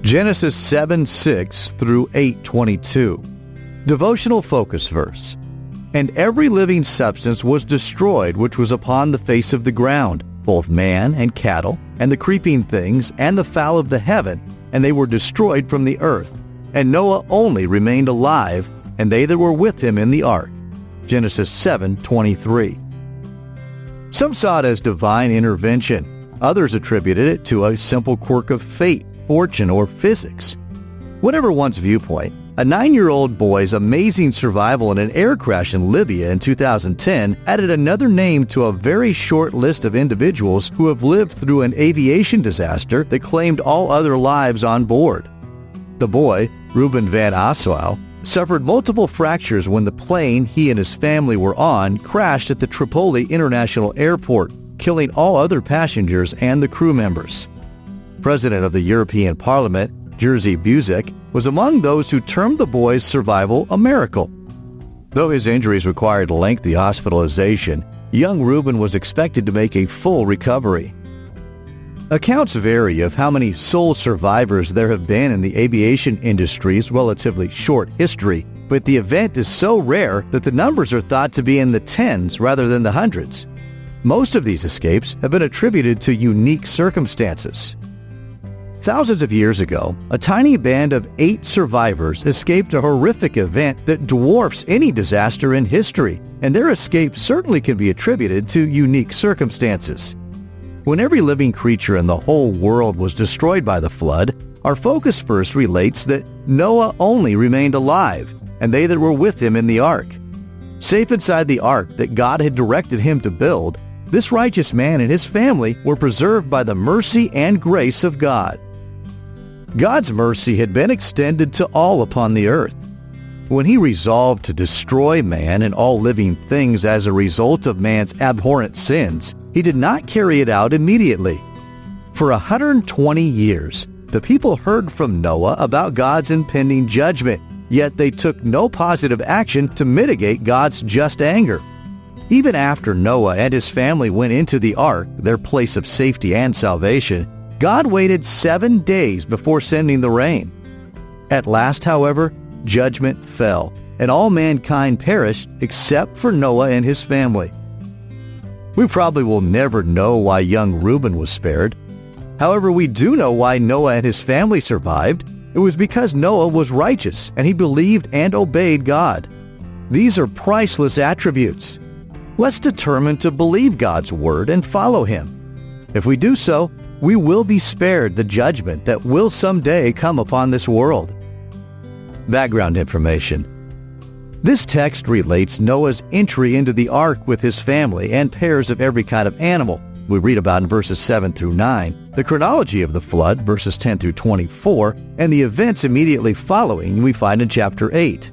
Genesis 7:6 through 8:22. Devotional focus verse. And every living substance was destroyed which was upon the face of the ground, both man and cattle, and the creeping things, and the fowl of the heaven, and they were destroyed from the earth. And Noah only remained alive, and they that were with him in the ark. Genesis 7:23. Some saw it as divine intervention. Others attributed it to a simple quirk of fate, fortune, or physics. Whatever one's viewpoint, a 9-year-old boy's amazing survival in an air crash in Libya in 2010 added another name to a very short list of individuals who have lived through an aviation disaster that claimed all other lives on board. The boy, Ruben van Assouw, suffered multiple fractures when the plane he and his family were on crashed at the Tripoli International Airport, killing all other passengers and the crew members. President of the European Parliament, Jerzy Buzek, was among those who termed the boy's survival a miracle. Though his injuries required lengthy hospitalization, young Ruben was expected to make a full recovery. Accounts vary of how many sole survivors there have been in the aviation industry's relatively short history, but the event is so rare that the numbers are thought to be in the tens rather than the hundreds. Most of these escapes have been attributed to unique circumstances. Thousands of years ago, a tiny band of 8 survivors escaped a horrific event that dwarfs any disaster in history, and their escape certainly can be attributed to unique circumstances. When every living creature in the whole world was destroyed by the flood, our focus verse relates that Noah only remained alive, and they that were with him in the ark. Safe inside the ark that God had directed him to build, this righteous man and his family were preserved by the mercy and grace of God. God's mercy had been extended to all upon the earth. When he resolved to destroy man and all living things as a result of man's abhorrent sins, he did not carry it out immediately. For 120 years, the people heard from Noah about God's impending judgment, yet they took no positive action to mitigate God's just anger. Even after Noah and his family went into the ark, their place of safety and salvation, God waited 7 days before sending the rain. At last, however, judgment fell, and all mankind perished except for Noah and his family. We probably will never know why young Reuben was spared. However, we do know why Noah and his family survived. It was because Noah was righteous, and he believed and obeyed God. These are priceless attributes. Let's determine to believe God's word and follow him. If we do so, we will be spared the judgment that will someday come upon this world. Background information. This text relates Noah's entry into the ark with his family and pairs of every kind of animal. We read about in verses 7 through 9, the chronology of the flood, verses 10 through 24, and the events immediately following we find in chapter 8.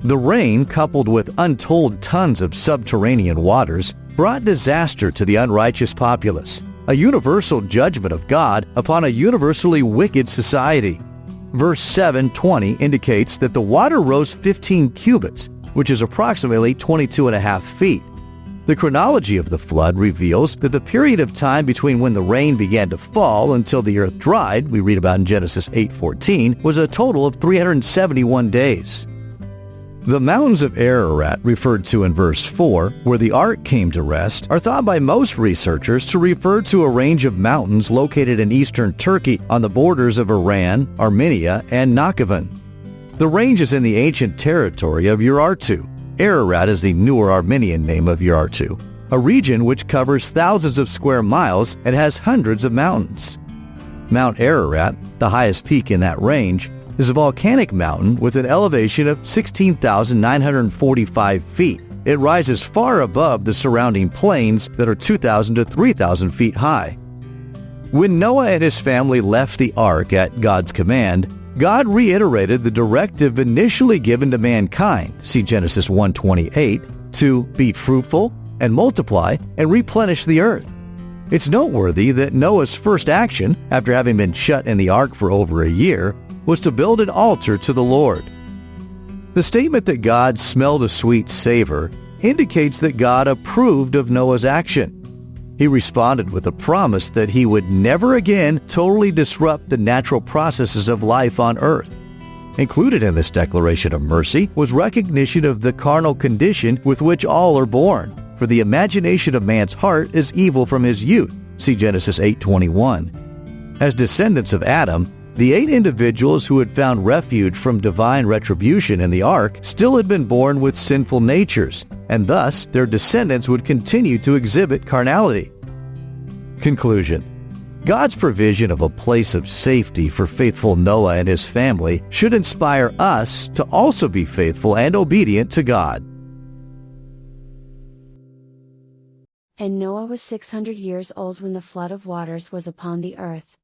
The rain, coupled with untold tons of subterranean waters, brought disaster to the unrighteous populace, a universal judgment of God upon a universally wicked society. Verse 7:20 indicates that the water rose 15 cubits, which is approximately 22.5 feet. The chronology of the flood reveals that the period of time between when the rain began to fall until the earth dried, we read about in Genesis 8:14, was a total of 371 days. The mountains of Ararat, referred to in verse 4, where the ark came to rest, are thought by most researchers to refer to a range of mountains located in eastern Turkey on the borders of Iran, Armenia, and Nakhchivan. The range is in the ancient territory of Urartu. Ararat is the newer Armenian name of Urartu, a region which covers thousands of square miles and has hundreds of mountains. Mount Ararat, the highest peak in that range, is a volcanic mountain with an elevation of 16,945 feet. It rises far above the surrounding plains that are 2,000 to 3,000 feet high. When Noah and his family left the ark at God's command, God reiterated the directive initially given to mankind, see Genesis 1:28, to be fruitful and multiply and replenish the earth. It's noteworthy that Noah's first action, after having been shut in the ark for over a year, was to build an altar to the Lord. The statement that God smelled a sweet savor indicates that God approved of Noah's action. He responded with a promise that he would never again totally disrupt the natural processes of life on earth. Included in this declaration of mercy was recognition of the carnal condition with which all are born. For the imagination of man's heart is evil from his youth. See Genesis 8:21. As descendants of Adam, the 8 individuals who had found refuge from divine retribution in the ark still had been born with sinful natures, and thus their descendants would continue to exhibit carnality. Conclusion. God's provision of a place of safety for faithful Noah and his family should inspire us to also be faithful and obedient to God. And Noah was 600 years old when the flood of waters was upon the earth.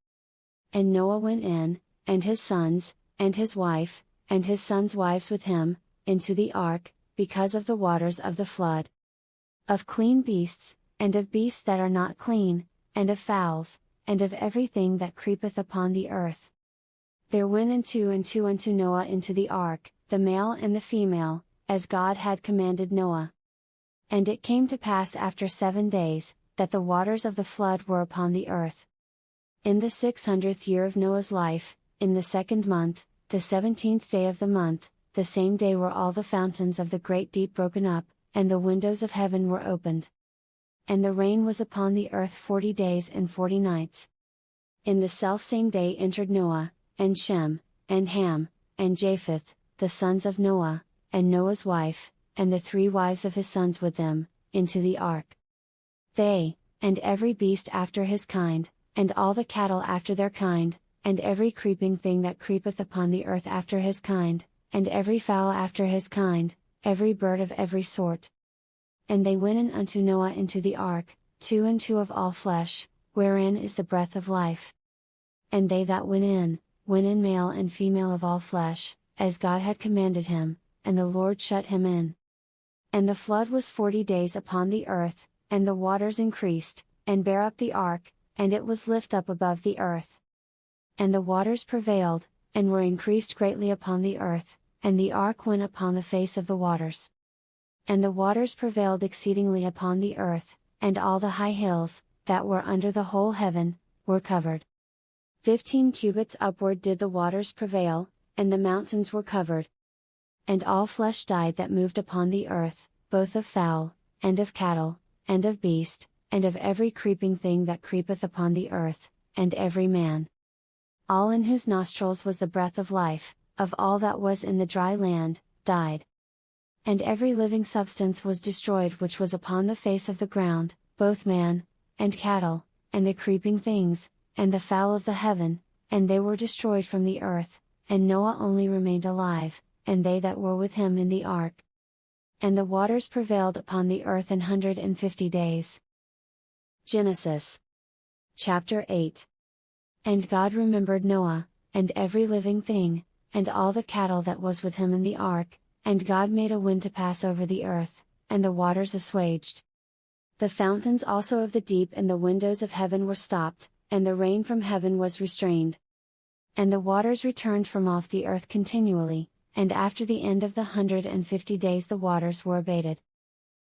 And Noah went in, and his sons, and his wife, and his sons' wives with him, into the ark, because of the waters of the flood. Of clean beasts, and of beasts that are not clean, and of fowls, and of everything that creepeth upon the earth. There went unto Noah into the ark, the male and the female, as God had commanded Noah. And it came to pass after 7 days, that the waters of the flood were upon the earth. In the 600th year of Noah's life, in the 2nd month, the 17th day of the month, the same day were all the fountains of the great deep broken up, and the windows of heaven were opened. And the rain was upon the earth 40 days and 40 nights. In the selfsame day entered Noah, and Shem, and Ham, and Japheth, the sons of Noah, and Noah's wife, and the 3 wives of his sons with them, into the ark. They, and every beast after his kind, and all the cattle after their kind, and every creeping thing that creepeth upon the earth after his kind, and every fowl after his kind, every bird of every sort. And they went in unto Noah into the ark, 2 and 2 of all flesh, wherein is the breath of life. And they that went in male and female of all flesh, as God had commanded him, and the Lord shut him in. And the flood was 40 days upon the earth, and the waters increased, and bare up the ark, and it was lift up above the earth. And the waters prevailed, and were increased greatly upon the earth, and the ark went upon the face of the waters. And the waters prevailed exceedingly upon the earth, and all the high hills, that were under the whole heaven, were covered. 15 cubits upward did the waters prevail, and the mountains were covered. And all flesh died that moved upon the earth, both of fowl, and of cattle, and of beast, and of every creeping thing that creepeth upon the earth, and every man. All in whose nostrils was the breath of life, of all that was in the dry land, died. And every living substance was destroyed which was upon the face of the ground, both man, and cattle, and the creeping things, and the fowl of the heaven, and they were destroyed from the earth, and Noah only remained alive, and they that were with him in the ark. And the waters prevailed upon the earth 150 days. Genesis chapter 8. And God remembered Noah, and every living thing, and all the cattle that was with him in the ark, and God made a wind to pass over the earth, and the waters assuaged. The fountains also of the deep and the windows of heaven were stopped, and the rain from heaven was restrained. And the waters returned from off the earth continually, and after the end of the 150 days the waters were abated.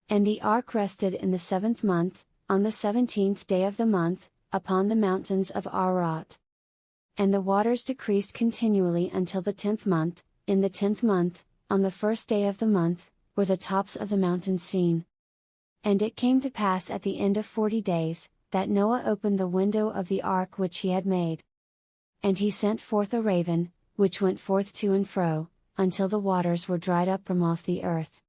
And the ark rested in the 7th month, on the 17th day of the month, upon the mountains of Ararat. And the waters decreased continually until the 10th month, in the 10th month, on the 1st day of the month, were the tops of the mountains seen. And it came to pass at the end of 40 days, that Noah opened the window of the ark which he had made. And he sent forth a raven, which went forth to and fro, until the waters were dried up from off the earth.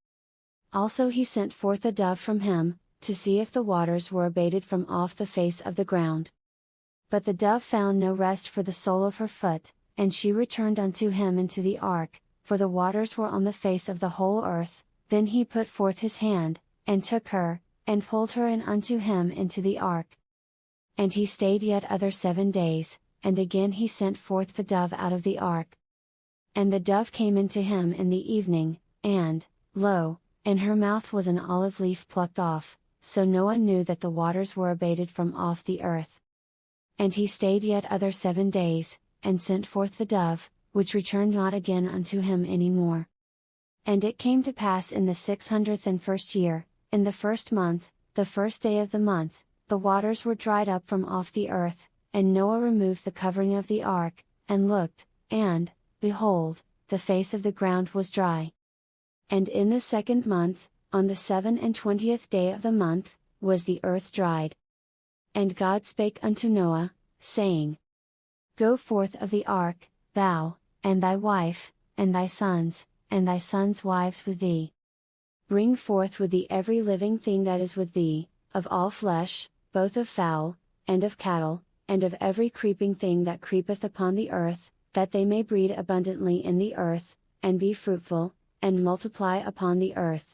Also he sent forth a dove from him, to see if the waters were abated from off the face of the ground. But the dove found no rest for the sole of her foot, and she returned unto him into the ark, for the waters were on the face of the whole earth. Then he put forth his hand, and took her, and pulled her in unto him into the ark. And he stayed yet other 7 days, and again he sent forth the dove out of the ark. And the dove came into him in the evening, and, lo, in her mouth was an olive leaf plucked off, so Noah knew that the waters were abated from off the earth. And he stayed yet other 7 days, and sent forth the dove, which returned not again unto him any more. And it came to pass in the 601st year, in the 1st month, the 1st day of the month, the waters were dried up from off the earth, and Noah removed the covering of the ark, and looked, and, behold, the face of the ground was dry. And in the 2nd month, on the 27th day of the month, was the earth dried. And God spake unto Noah, saying, Go forth of the ark, thou, and thy wife, and thy sons wives with thee. Bring forth with thee every living thing that is with thee, of all flesh, both of fowl, and of cattle, and of every creeping thing that creepeth upon the earth, that they may breed abundantly in the earth, and be fruitful, and multiply upon the earth.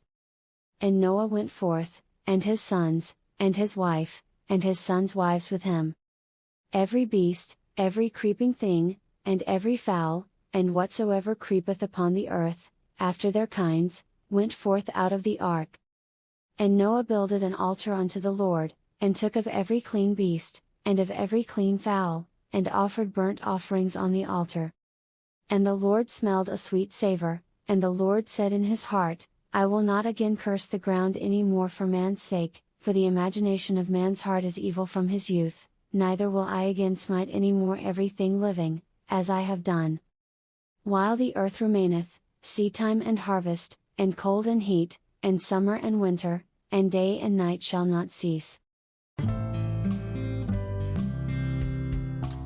And Noah went forth, and his sons, and his wife, and his sons' wives with him. Every beast, every creeping thing, and every fowl, and whatsoever creepeth upon the earth, after their kinds, went forth out of the ark. And Noah builded an altar unto the Lord, and took of every clean beast, and of every clean fowl, and offered burnt offerings on the altar. And the Lord smelled a sweet savor, and the Lord said in his heart, I will not again curse the ground any more for man's sake, for the imagination of man's heart is evil from his youth, neither will I again smite any more everything living, as I have done. While the earth remaineth, seedtime and harvest, and cold and heat, and summer and winter, and day and night shall not cease.